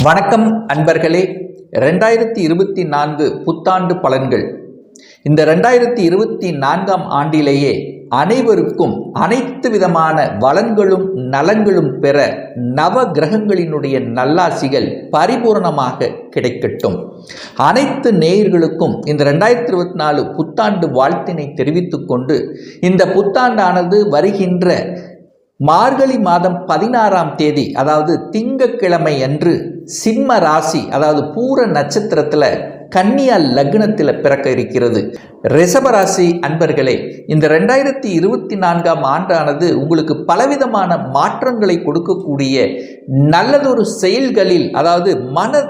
வணக்கம் அன்பர்களே. 2024 புத்தாண்டு பலன்கள். இந்த 2024ஆம் ஆண்டிலேயே அனைவருக்கும் அனைத்து விதமான வளங்களும் நலங்களும் பெற நவ கிரகங்களினுடைய நல்லாசிகள் பரிபூர்ணமாக கிடைக்கட்டும். அனைத்து நேயர்களுக்கும் இந்த 2024 புத்தாண்டு வாழ்த்தினை தெரிவித்துக் கொண்டு, இந்த புத்தாண்டானது வருகின்ற மார்கழி மாதம் 16ஆம் தேதி, அதாவது திங்கட்கிழமை அன்று சிம்ம ராசி, அதாவது பூர நட்சத்திரத்தில் கன்னியா லக்னத்தில் பிறக்க இருக்கிறது. ரிஷபராசி அன்பர்களே, இந்த 2024ஆம் ஆண்டானது உங்களுக்கு பலவிதமான மாற்றங்களை கொடுக்கக்கூடிய நல்லதொரு செயல்களில், அதாவது மன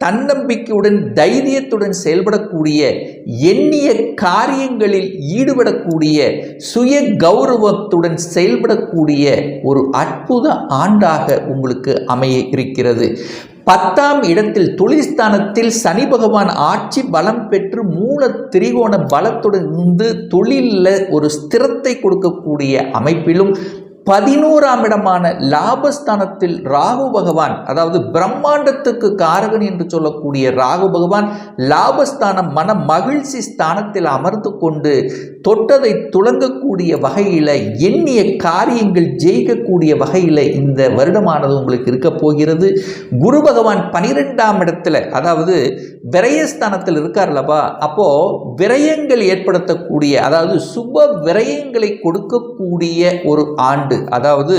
தன்னம்பிக்கையுடன் தைரியத்துடன் செயல்படக்கூடிய, எண்ணிய காரியங்களில் ஈடுபடக்கூடிய, சுய கௌரவத்துடன் செயல்படக்கூடிய ஒரு அற்புத ஆண்டாக உங்களுக்கு அமைய இருக்கிறது. 10ஆம் இடத்தில் தொழில்ஸ்தானத்தில் சனி பகவான் ஆட்சி பலம் பெற்று மூல திரிகோண பலத்துடன் இருந்து தொழிலில் ஒரு ஸ்திரத்தை கொடுக்கக்கூடிய அமைப்பிலும், 11ஆம் இடமான லாபஸ்தானத்தில் ராகு பகவான், அதாவது பிரம்மாண்டத்துக்கு காரகன் என்று சொல்லக்கூடிய ராகு பகவான் லாபஸ்தானம் மன மகிழ்ச்சி ஸ்தானத்தில் அமர்ந்து கொண்டு தொட்டதை துளங்கக்கூடிய வகையில், எண்ணிய காரியங்கள் ஜெயிக்கக்கூடிய வகையில் இந்த வருடமானது உங்களுக்கு இருக்க போகிறது. குரு பகவான் 12ஆம் இடத்துல, அதாவது விரயஸ்தானத்தில் இருக்கார்லவா, அப்போ விரயங்கள் ஏற்படுத்தக்கூடிய, அதாவது சுப விரயங்களை கொடுக்கக்கூடிய ஒரு ஆண்டு. அதாவது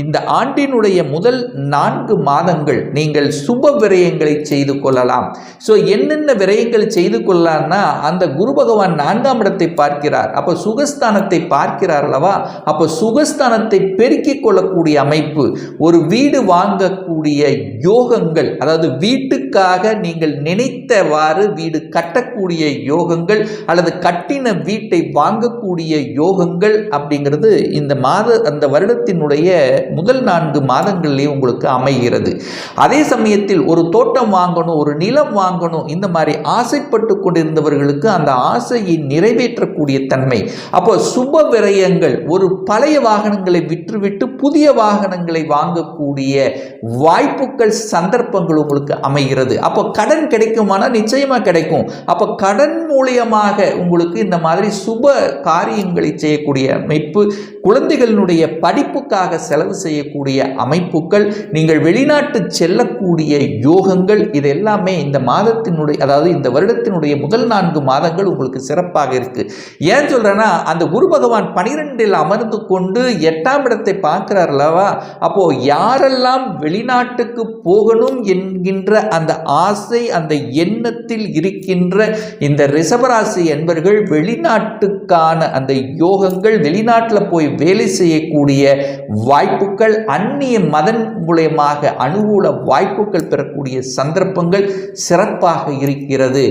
இந்த ஆண்டினுடைய முதல் 4 மாதங்கள் நீங்கள் சுப விரயங்களை செய்து கொள்ளலாம். ஸோ என்னென்ன விரயங்கள் செய்து கொள்ளலாம்னா, அந்த குரு பகவான் 4ஆம் இடத்தை பார்க்கிறார், அப்போ சுகஸ்தானத்தை பார்க்கிறார் அல்லவா, அப்போ சுகஸ்தானத்தை பெருக்கிக் கொள்ளக்கூடிய அமைப்பு, ஒரு வீடு வாங்கக்கூடிய யோகங்கள், அதாவது வீட்டுக்காக நீங்கள் நினைத்தவாறு வீடு கட்டக்கூடிய யோகங்கள் அல்லது கட்டின வீட்டை வாங்கக்கூடிய யோகங்கள் அப்படிங்கிறது இந்த அந்த வருடத்தினுடைய முதல் 4 மாதங்களிலே உங்களுக்கு அமைகிறது. அதே சமயத்தில் ஒரு தோட்டம் வாங்கணும், ஒரு நிலம் வாங்கணும், இந்த மாதிரி ஆசைப்பட்டு கொண்டிருந்தவர்களுக்கு அந்த ஆசையை நிறைவேற்றக்கூடிய தன்மை. அப்போ சுப விரயங்கள், ஒரு பழைய வாகனங்களை விற்றுவிட்டு புதிய வாகனங்களை வாங்கக்கூடிய வாய்ப்புகள், சந்தர்ப்பங்கள் உங்களுக்கு அமைகிறது. அப்போ கடன் கிடைக்குமானா நிச்சயமா கிடைக்கும். அப்போ கடன் மூலியமாக உங்களுக்கு இந்த மாதிரி சுப காரியங்களை செய்யக்கூடிய அமைப்பு, குழந்தைகளினுடைய படிப்புக்காக செலவு செய்யக்கூடிய அமைப்புகள், நீங்கள் வெளிநாட்டு செல்லக்கூடிய யோகங்கள், இது எல்லாமே இந்த மாதத்தினுடைய, அதாவது இந்த வருடத்தினுடைய முதல் 4 மாதங்கள் உங்களுக்கு சிறப்பாக இருக்கு. ஏன் சொல்றேன்னா, அந்த குரு பகவான் 12இல் அமர்ந்து கொண்டு 8ஆம் இடத்தை பார்க்கிறார் அல்லவா, அப்போ யாரெல்லாம் வெளிநாட்டுக்கு போகணும் என்கின்ற அந்த ஆசை, அந்த எண்ணத்தில் இருக்கின்ற இந்த ரிஷபராசி என்பர்கள் வெளிநாட்டுக்கான அந்த யோகங்கள், வெளிநாட்டில் போய் வேலை செய்யக்கூடிய வாய்ப்புகள், அந்நிய மதன் மூலமாக அனுகூல வாய்ப்புகள் பெறக்கூடிய சந்தர்ப்பங்கள் சிறப்பாக இருக்கிறது.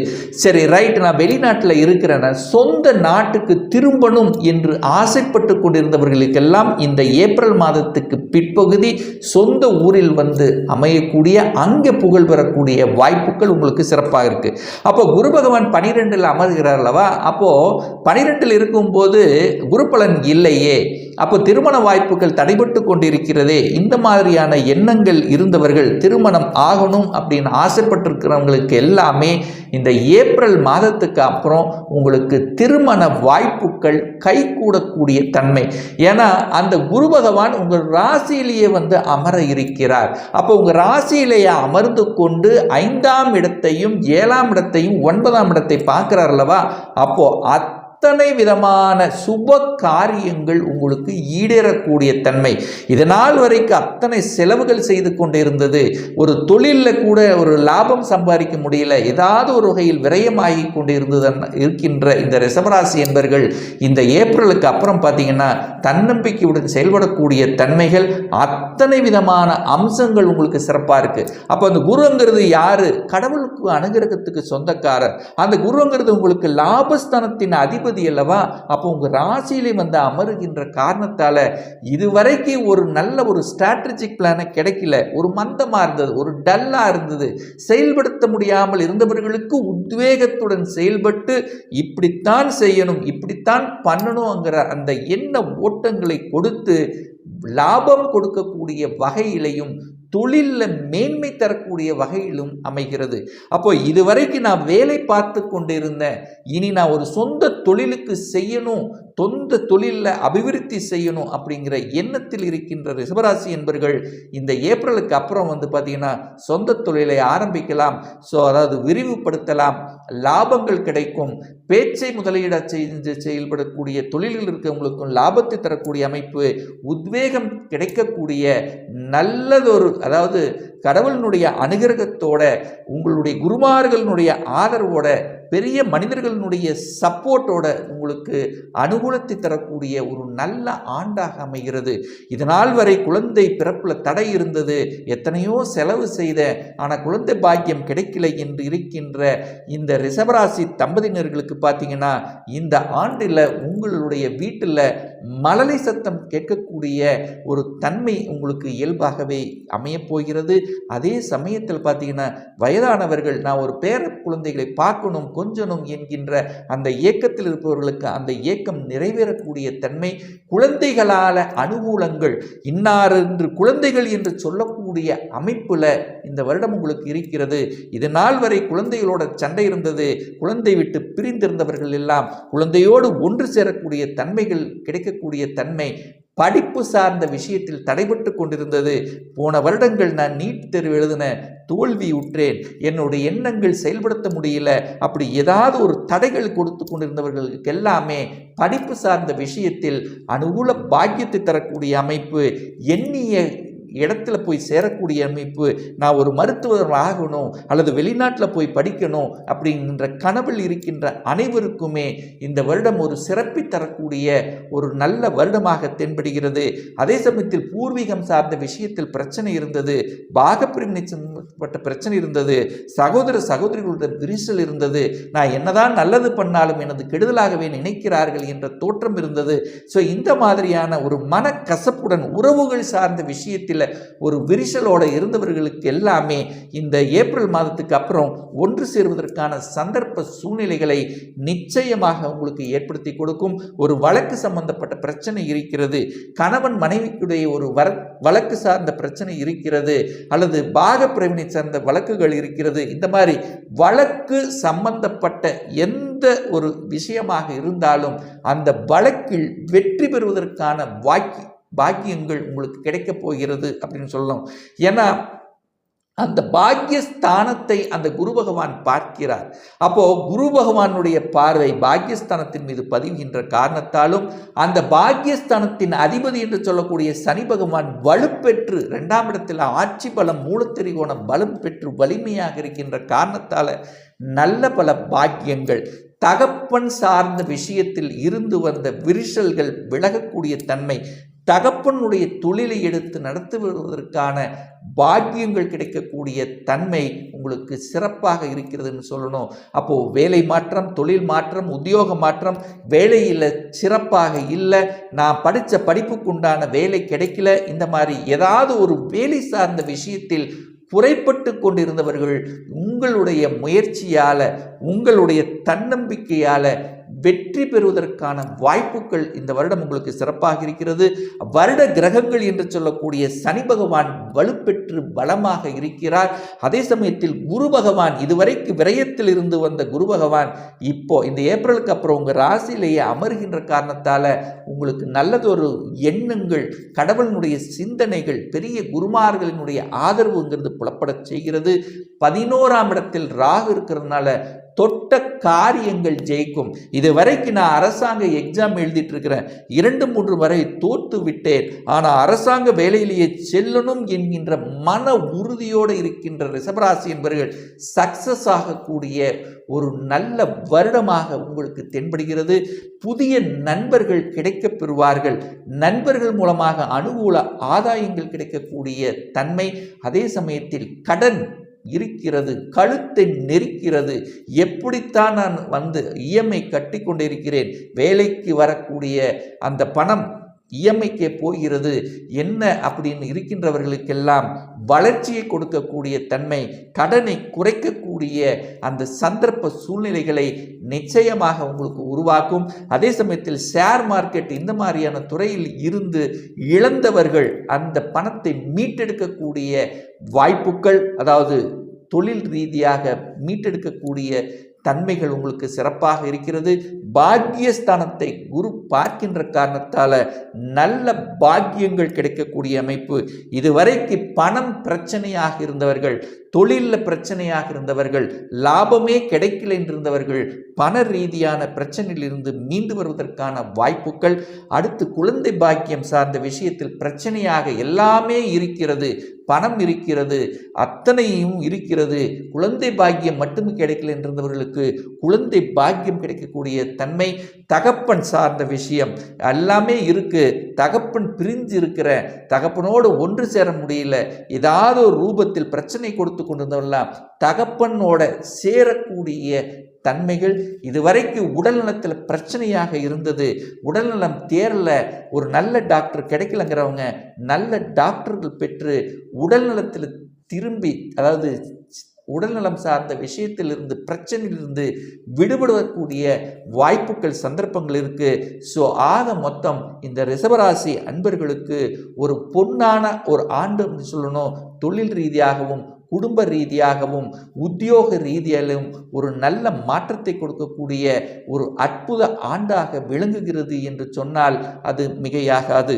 சரி, ரைட், நான் வெளிநாட்டில் இருக்கிறேன், சொந்த நாட்டுக்கு திரும்பணும் என்று ஆசைப்பட்டு கொண்டிருந்தவர்களுக்கெல்லாம் இந்த ஏப்ரல் மாதத்துக்கு பிற்பகுதி சொந்த ஊரில் வந்து அமையக்கூடிய, அங்கே புகழ் பெறக்கூடிய வாய்ப்புகள் உங்களுக்கு சிறப்பாக இருக்கு. அப்போ குரு பகவான் 12இல் அமர்கிறார் அல்லவா, அப்போ 12இல் இருக்கும்போது குரு பலன் இல்லையே, அப்போ திருமண வாய்ப்புகள் தடைபட்டு கொண்டிருக்கிறதே, இந்த மாதிரியான எண்ணங்கள் இருந்தவர்கள் திருமணம் ஆகணும் அப்படின்னு ஆசைப்பட்டிருக்கிறவங்களுக்கு எல்லாமே இந்த ஏப்ரல் மாதத்துக்கு அப்புறம் உங்களுக்கு திருமண வாய்ப்புகள் கைகூடக்கூடிய தன்மை. ஏன்னா அந்த குரு பகவான் உங்கள் ராசியிலேயே வந்து அமர இருக்கிறார். அப்போ உங்கள் ராசியிலேயே அமர்ந்து கொண்டு 5ஆம் இடத்தையும் 7ஆம் இடத்தையும் 9ஆம் இடத்தை பார்க்கிறார் அல்லவா, அப்போ அத்தனை விதமான சுப காரியங்கள் உங்களுக்கு ஈடேறக்கூடிய தன்மை. இதனால் வரைக்கும் அத்தனை செலவுகள் செய்து கொண்டிருந்தது, ஒரு தொழிலில் கூட ஒரு லாபம் சம்பாதிக்க முடியல, ஏதாவது ஒரு வகையில் விரயமாகி கொண்டிருந்தது இருக்கின்ற இந்த ரிஷபராசி என்பர்கள் இந்த ஏப்ரலுக்கு அப்புறம் பார்த்தீங்கன்னா தன்னம்பிக்கையுடன் செயல்படக்கூடிய தன்மைகள், அத்தனை விதமான அம்சங்கள் உங்களுக்கு சிறப்பாக இருக்கு. அப்போ அந்த குருங்கிறது யாரு? கடவுளுக்கு அனுகிரகத்துக்கு சொந்தக்காரர். அந்த குருங்கிறது உங்களுக்கு லாபஸ்தானத்தின் அதிபதி அல்லவா, அப்போ உங்க ராசியிலே வந்து அமருகின்ற காரணத்தால இதுவரைக்கும் ஒரு நல்ல ஒரு ஸ்ட்ராட்டஜிக் பிளான கிடைக்கல, ஒரு மந்தமா இருந்தது, ஒரு டல்லா இருந்தது, செயல்படுத்த முடியாமல் இருந்தவர்களுக்கு உத்வேகத்துடன் செயல்பட்டு இப்படித்தான் செய்யணும், இப்படித்தான் பண்ணணுங்கிற அந்த எண்ண ஓட்டங்களை கொடுத்து லாபம் கொடுக்கக்கூடிய வகையிலையும் தொழிலில் மேன்மை தரக்கூடிய வகையிலும் அமைகிறது. அப்போ இதுவரைக்கும் நான் வேலை பார்த்து கொண்டிருந்தேன், இனி நான் ஒரு சொந்த தொழிலுக்கு செய்யணும், சொந்த தொழிலில் அபிவிருத்தி செய்யணும் அப்படிங்கிற எண்ணத்தில் இருக்கின்ற ரிஷபராசி என்பர்கள் இந்த ஏப்ரலுக்கு அப்புறம் பார்த்தீங்கன்னா சொந்த தொழிலை ஆரம்பிக்கலாம். அதாவது விரிவுபடுத்தலாம், லாபங்கள் கிடைக்கும். பேச்சை முதலீடு செய்து செயல்படக்கூடிய தொழிலில் இருக்கிறவங்களுக்கும் லாபத்தை தரக்கூடிய அமைப்பு, உத்வேகம் கிடைக்கக்கூடிய நல்லதொரு, அதாவது கடவுளினுடைய அனுகிரகத்தோட, உங்களுடைய குருமார்களுடைய ஆதரவோட, பெரிய மனிதர்களுடைய சப்போர்ட்டோட உங்களுக்கு அனுகூலத்தை தரக்கூடிய ஒரு நல்ல ஆண்டாக அமைகிறது. இதனால் வரை குழந்தை பிறப்பில் தடை இருந்தது, எத்தனையோ செலவு செய்த, ஆனால் குழந்தை பாக்கியம் கிடைக்கல என்று இருக்கின்ற இந்த ரிஷபராசி தம்பதியினர்களுக்கு பார்த்தீங்கன்னா இந்த ஆண்டில் உங்களுடைய வீட்டில் மழலை சத்தம் கேட்கக்கூடிய ஒரு தன்மை உங்களுக்கு இயல்பாகவே அமையப்போகிறது. அதே சமயத்தில் பார்த்தீங்கன்னா வயதானவர்கள் நான் ஒரு பேர குழந்தைகளை பார்க்கணும் கொஞ்சணும் என்கின்ற அந்த ஏக்கத்தில் இருப்பவர்களுக்கு அந்த ஏக்கம் நிறைவேறக்கூடிய தன்மை, குழந்தைகளால் அனுகூலங்கள், இன்னார் என்று குழந்தைகள் என்று சொல்லக்கூடிய அமைப்பில் இந்த வருடம் உங்களுக்கு இருக்கிறது. இது நாள் வரை குழந்தைகளோட சண்டை இருந்தது, குழந்தை விட்டு பிரிந்திருந்தவர்கள் எல்லாம் குழந்தையோடு ஒன்று சேரக்கூடிய தன்மைகள் கிடைக்கக்கூடிய தன்மை, படிப்பு சார்ந்த விஷயத்தில் தடைபட்டு கொண்டிருந்தது. போன வருடங்கள் நான் நீட் தேர்வு எழுதின, தோல்வி உற்றேன், என்னுடைய எண்ணங்கள் செயல்படுத்த முடியல, அப்படி ஏதாவது ஒரு தடைகள் கொடுத்து கொண்டிருந்தவர்களுக்கு எல்லாமே படிப்பு சார்ந்த விஷயத்தில் அனுகூல பாக்கியத்தை தரக்கூடிய அமைப்பு, எண்ணிய இடத்துல போய் சேரக்கூடிய அமைப்பு, நான் ஒரு மருத்துவர் ஆகணும் அல்லது வெளிநாட்டில் போய் படிக்கணும் அப்படிங்கிற கனவில் இருக்கின்ற அனைவருக்குமே இந்த வருடம் ஒரு சிறப்பை தரக்கூடிய ஒரு நல்ல வருடமாக தென்படுகிறது. அதே சமயத்தில் பூர்வீகம் சார்ந்த விஷயத்தில் பிரச்சனை இருந்தது, பாகப்பிரிவினை சம்பந்தப்பட்ட பிரச்சனை இருந்தது, சகோதர சகோதரிகளுடைய விரிசல் இருந்தது, நான் என்னதான் நல்லது பண்ணாலும் எனது கெடுதலாகவே நினைக்கிறார்கள் என்ற தோற்றம் இருந்தது. இந்த மாதிரியான ஒரு மனக்கசப்புடன் உறவுகள் சார்ந்த விஷயத்தில் ஒரு விரிசலோட இருந்தவர்களுக்கு எல்லாமே இந்த ஏப்ரல் மாதத்துக்கு அப்புறம் ஒன்று சேருவதற்கான சந்தர்ப்ப சூழ்நிலைகளை நிச்சயமாக உங்களுக்கு ஏற்படுத்தி கொடுக்கும். ஒரு வழக்கு சம்பந்தப்பட்ட பிரச்சனை இருக்கிறது, கணவன் மனைவிக்குடைய ஒரு வழக்கு சார்ந்த பிரச்சனை இருக்கிறது, அல்லது பாகப்பிரிவினை சார்ந்த வழக்குகள் இருக்கிறது. இந்த மாதிரி வழக்கு சம்பந்தப்பட்ட எந்த ஒரு விஷயமாக இருந்தாலும் அந்த வழக்கில் வெற்றி பெறுவதற்கான பாக்கியங்கள் உங்களுக்கு கிடைக்கப் போகிறது அப்படின்னு சொல்லலாம். ஏன்னா அந்த பாக்கியஸ்தானத்தை அந்த குரு பகவான் பார்க்கிறார். அப்போ குரு பகவானுடைய பார்வை பாக்கியஸ்தானத்தின் மீது பதிவுகின்ற காரணத்தாலும் அந்த பாக்கியஸ்தானத்தின் அதிபதி என்று சொல்லக்கூடிய சனி பகவான் வலுப்பெற்று 2ஆம் இடத்தில் ஆட்சி பலம் மூலத்திரிகோண பலம் பெற்று வலிமையாக இருக்கின்ற காரணத்தால் நல்ல பல பாக்கியங்கள், தகப்பன் சார்ந்த விஷயத்தில் இருந்து வந்த விரிசல்கள் விலகக்கூடிய தன்மை, தகப்பனுடைய தொழிலை எடுத்து நடத்துவதற்கான பாக்கியங்கள் கிடைக்கக்கூடிய தன்மை உங்களுக்கு சிறப்பாக இருக்கிறதுன்னு சொல்லணும். அப்போது வேலை மாற்றம், தொழில் மாற்றம், உத்தியோக மாற்றம், வேலையில் சிறப்பாக இல்லை, நான் படித்த படிப்புக்குண்டான வேலை கிடைக்கல, இந்த மாதிரி ஏதாவது ஒரு வேலை சார்ந்த விஷயத்தில் குறைப்பட்டு கொண்டிருந்தவர்கள் உங்களுடைய முயற்சியால், உங்களுடைய தன்னம்பிக்கையால் வெற்றி பெறுவதற்கான வாய்ப்புகள் இந்த வருடம் உங்களுக்கு சிறப்பாக இருக்கிறது. வருட கிரகங்கள் என்று சொல்லக்கூடிய சனி பகவான் வலுப்பெற்று பலமாக இருக்கிறார். அதே சமயத்தில் குரு பகவான், இதுவரைக்கு விரயத்தில் இருந்து வந்த குரு பகவான் இப்போ இந்த ஏப்ரலுக்கு அப்புறம் உங்கள் ராசியிலேயே அமர்கின்ற காரணத்தால் உங்களுக்கு நல்லதொரு எண்ணங்கள், கடவுளினுடைய சிந்தனைகள், பெரிய குருமார்களினுடைய ஆதரவுங்கிறது புலப்படச் செய்கிறது. 11ஆம் இடத்தில் ராகு இருக்கிறதுனால தொட்ட காரியங்கள் ஜெயிக்கும். இது வரைக்கும் நான் அரசாங்க எக்ஸாம் எழுதிட்டு இருக்கிறேன், 2-3 வரை தோற்று விட்டேன், ஆனால் அரசாங்க வேலையிலேயே செல்லணும் என்கின்ற மன உறுதியோடு இருக்கின்ற ரிஷபராசி என்பவர்கள் சக்சஸ் ஆகக்கூடிய ஒரு நல்ல வருடமாக உங்களுக்கு தென்படுகிறது. புதிய நண்பர்கள் கிடைக்கப் பெறுவார்கள், நண்பர்கள் மூலமாக அனுகூல ஆதாயங்கள் கிடைக்கக்கூடிய தன்மை. அதே சமயத்தில் கடன் இருக்கிறது, கழுத்தை நெரிக்கிறது, எப்படித்தான் நான் இஎம்ஐ கட்டி கொண்டிருக்கிறேன், வேலைக்கு வரக்கூடிய அந்த பணம் இஎம்ஐக்கே போகிறது என்ன அப்படின்னு இருக்கின்றவர்களுக்கெல்லாம் வளர்ச்சியை கொடுக்கக்கூடிய தன்மை, கடனை குறைக்கக்கூடிய அந்த சந்தர்ப்ப சூழ்நிலைகளை நிச்சயமாக உங்களுக்கு உருவாக்கும். அதே சமயத்தில் ஷேர் மார்க்கெட் இந்த மாதிரியான துறையில் இருந்து இழந்தவர்கள் அந்த பணத்தை மீட்டெடுக்கக்கூடிய வாய்ப்புகள், அதாவது தொழில் ரீதியாக மீட்டெடுக்கக்கூடிய தன்மைகள் உங்களுக்கு சிறப்பாக இருக்கிறது. பாக்கியஸ்தானத்தை குரு பார்க்கின்ற காரணத்தால் நல்ல பாக்கியங்கள் கிடைக்கக்கூடிய அமைப்பு. இதுவரைக்கு பணம் பிரச்சனையாக இருந்தவர்கள், தொழிலில் பிரச்சனையாக இருந்தவர்கள், லாபமே கிடைக்கல என்றிருந்தவர்கள் பண ரீதியான பிரச்சனையிலிருந்து மீண்டு வருவதற்கான வாய்ப்புகள். அடுத்து குழந்தை பாக்கியம் சார்ந்த விஷயத்தில் பிரச்சனையாக எல்லாமே இருக்கிறது, பணம் இருக்கிறது, அத்தனையும் இருக்கிறது, குழந்தை பாக்கியம் மட்டும் கிடைக்கல என்றிருந்தவர்களுக்கு குழந்தை பாக்கியம் கிடைக்கக்கூடிய தன்மை. தகப்பன் சார்ந்த விஷயம் எல்லாமே இருக்கு, தகப்பன் பிரிஞ்சு இருக்கிற, தகப்பனோடு ஒன்று சேர முடியல, ஏதாவது ஒரு ரூபத்தில் பிரச்சனை கொடுத்து கொண்டிருந்தவெல்லாம் தகப்பனோட சேரக்கூடிய தன்மைகள். இதுவரைக்கும் உடல் நலத்தில் பிரச்சனையாக இருந்தது, உடல்நலம் தேரல, ஒரு நல்ல டாக்டர் கிடைக்கலங்கிறவங்க நல்ல டாக்டர்கள் பெற்று உடல் நலத்தில் திரும்பி, அதாவது உடல்நலம் சார்ந்த விஷயத்திலிருந்து பிரச்சனையிலிருந்து விடுபடக்கூடிய வாய்ப்புகள், சந்தர்ப்பங்கள் இருக்கு. ஸோ ஆக மொத்தம் இந்த ரிஷபராசி அன்பர்களுக்கு ஒரு பொன்னான ஒரு ஆண்டு சொல்லணும். தொழில் ரீதியாகவும் குடும்ப ரீதியாகவும் உத்தியோக ரீதியாகவும் ஒரு நல்ல மாற்றத்தை கொடுக்கக்கூடிய ஒரு அற்புத ஆண்டாக விளங்குகிறது என்று சொன்னால் அது மிகையாகாது.